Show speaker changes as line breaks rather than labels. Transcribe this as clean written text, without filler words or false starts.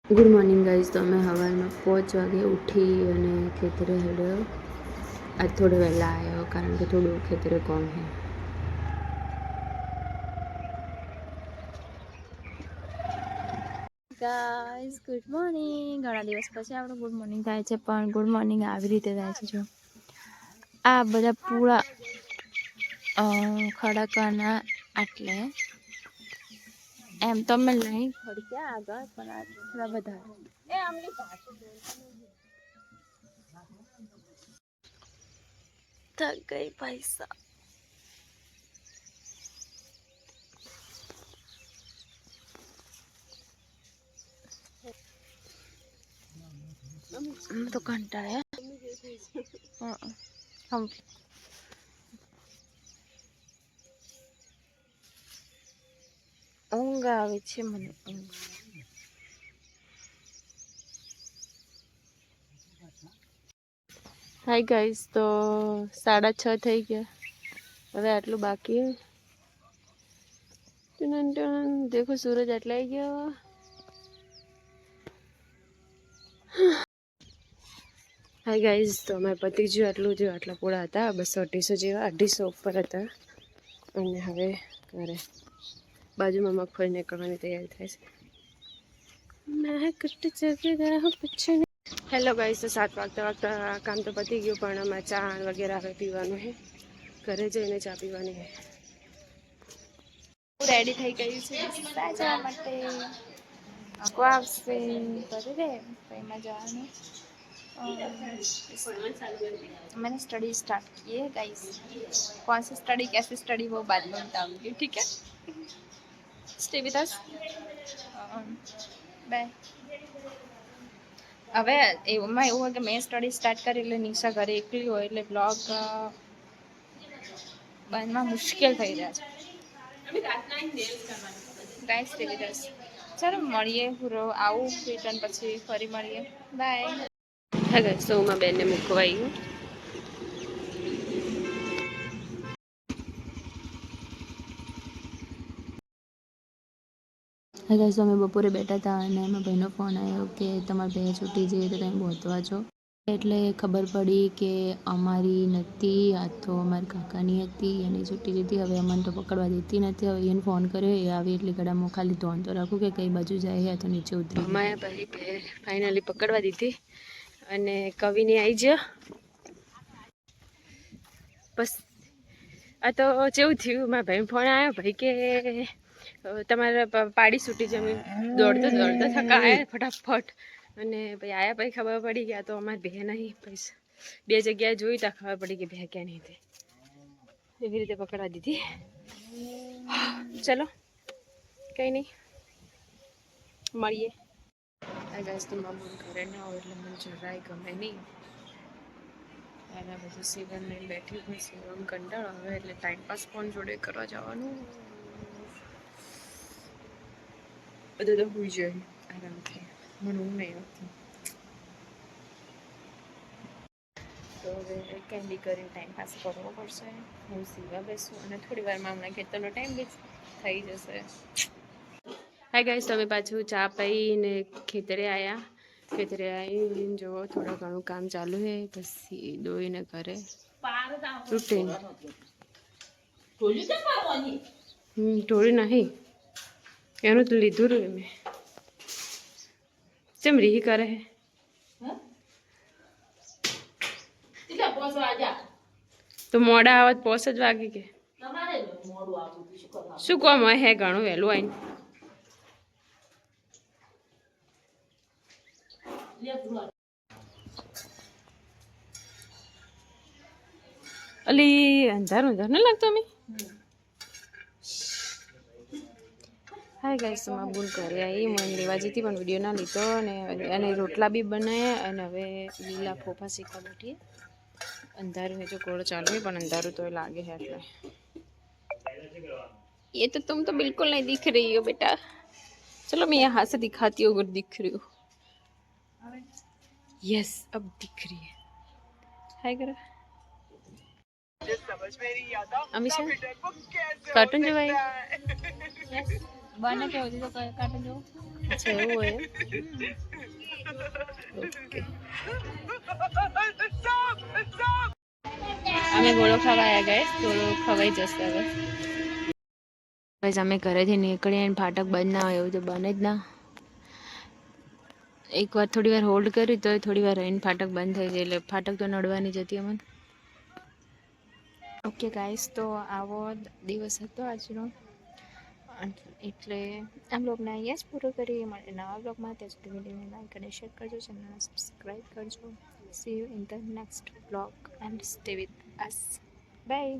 Good morning guys. તો અમે સવારમાં 5 વાગે ઉઠી અને ખેતરે હેડ્યો. આજ થોડો વહેલા આવ્યો કારણ કે થોડું ખેતરે કોમ છે. Guys good morning. ઘણા દિવસ પછી આપણું ગુડ મોર્નિંગ થાય છે, પણ ગુડ મોર્નિંગ આવી રીતે થાય છે. જો આ બધા પૂરા ખડકવાના આટલે એમ તમે નહીં ખડક્યા આગળ, પણ આ થોડા વધારે થક ગઈ પૈસા. તો કંટાળ્યા. ઊંઘ આવે છે મને. હાય ગાઈસ, તો 6:30 થઈ ગયા. હવે આટલું બાકી દેખો સૂરજ આટલાઈ ગયો. હાય ગાઈઝ, તો અમે પતી ગયું આટલું જો આટલા પૂળા હતા, 200-250 જેવા, 250 ઉપર હતા. અને હવે ઘરે બાજુમાં મગફળી નીકળવાની તૈયારી થાય છે. મેં કટ જગ્યા પૂછે. હેલો ગાઈઝ, તો 7 વાગતા કામ તો પતી ગયું, પણ આમાં ચા વગેરે હવે પીવાનું છે. ઘરે જઈને ચા પીવાની છે. રેડી થઈ ગયું છે જવા માટે. આવશે રે એમાં જવાનું. मैंने स्टडी स्टार्ट की है गाइस. कौन सी स्टडी कैसी स्टडी वो बाद में बताऊंगी, ठीक है? Stay with us. बाय. હવે એમાં એવું હોય કે મેં સ્ટડી સ્ટાર્ટ કરી એટલે નિશા ઘરે એકલી હોય એટલે બ્લોગ બનવા મુશ્કેલ થઈ રહ્યા છે. ગાઈસ સ્ટે વિદ અસ. ચાલો મળીએ, પૂરો આવું રિટર્ન પછી ફરી મળીએ. બાય. હા ગાઈસ, તો હું બેનને મૂકવા આવી. હા ગાઈસ, અમે બપોરે બેઠા હતા અને એમાં ભાઈનો ફોન આવ્યો કે તમારે બે છૂટી જઈએ તો તમે પહોંચવા છો. એટલે ખબર પડી કે અમારી નથી, આ તો અમારી કાકાની હતી, એની છૂટી લીધી. હવે અમને તો પકડવા દેતી નથી. હવે એને ફોન કર્યો, એ આવી એટલે ગળામાં ખાલી ધોન તો રાખું કે કઈ બાજુ જાય તો નીચે ઉતરી. અમારા ભાઈ ફાઇનલી પકડવા દીધી અને કવિને આવી જ બસ. આ તો જેવું થયું, મારા ભાઈ ફોન આવ્યો, ભાઈ કે તમારે પાડી છૂટી જમીન. દોડતો થકા આવ્યા ફટાફટ. અને ભાઈ આયા પછી ખબર પડી ગયા તો અમારે બે નહીં. પૈસા 2 જગ્યાએ જોઈ તા ખબર પડી કે બે ક્યાં નહીં હતી. એવી રીતે પકડવા દીધી. ચલો કંઈ નહીં, મળીએ. આ ગાઈસ, તો મામા ઘરે ના હોય એટલે મને જરાય ગમે નહીં. અને બધું સીવન લઈને બેઠી પણ સીવન કંટાળો આવે એટલે ટાઈમપાસ ફોન જોડે કરવા જવાનું. બધું તો હોઈ જાય આરામથી, મને ઊંઘ નહીં આવતી. તો હવે કેન્ડી કરીને ટાઈમ પાસ કરવો પડશે. હું સીવા બેસું અને થોડી વારમાં હમણાં ખેતરનો ટાઈમ બી થઈ જશે. હાય ગાઈસ, તમે પાછું ચા પીને ખેતરે આવ્યા. ખેતરે આવીને જો થોડા ઘણું કામ ચાલુ છે, પછી દોઈને ઘરે રૂટીન. ઢોળી નહીં, એનું તો લીધું રહ્યું મેં. ચેમ રીહી કરે હે? તો મોડા આવત 5 જ વાગે કે શું કોમ હે? ઘણું વહેલું આવીને અલી અંધારું અંધારું ન લાગતો અમે. હાય ગાઈસ, માં બૂન ઘરે આવી. મને લેવા જતી પણ વિડીયો ના લીધો. અને રોટલા બી બનાવ્યા. અને હવે લીલા ફોફા શીખવા બેઠી. अंधारू है जो कोड़ चालू है, पर अंधारू तो लागे है એટલે ये तो तुम तो बिल्कुल नहीं दिख रही हो बेटा. चलो मैं यहाँ से दिखाती हूँ अगर दिख रही हो. यस, अब दिख रही है. हाय करो अमीशा. कार्टून जो भाई
બને કે હોતી તો કાઢી દો.
અચ્છા એવું હોય એમ. ઓકે અમે ગોળો ખવાયા ગાઈસ, ગોળો ખવાઈ જશે હવે. ગાઈસ અમે ઘરેથી નીકળીએ અને ફાટક બંધ ના હોય એવું તો બને જ ના. એકવાર થોડી વાર હોલ્ડ કરી તો થોડી વાર રહીને ફાટક બંધ થઈ જાય, એટલે ફાટક તો નડવાની જ હતી અમને. ઓકે ગાઈસ, તો આવો દિવસ હતો આજનો, એટલે આ બ્લોગને અહીંયા જ પૂરો કરીએ. મળે નવા બ્લોગમાં, ત્યાં સુધી વિડીયોને લાઈક અને શેર કરજો, ચેનલને સબસ્ક્રાઈબ કરજો. See you in the next blog and stay with us. By.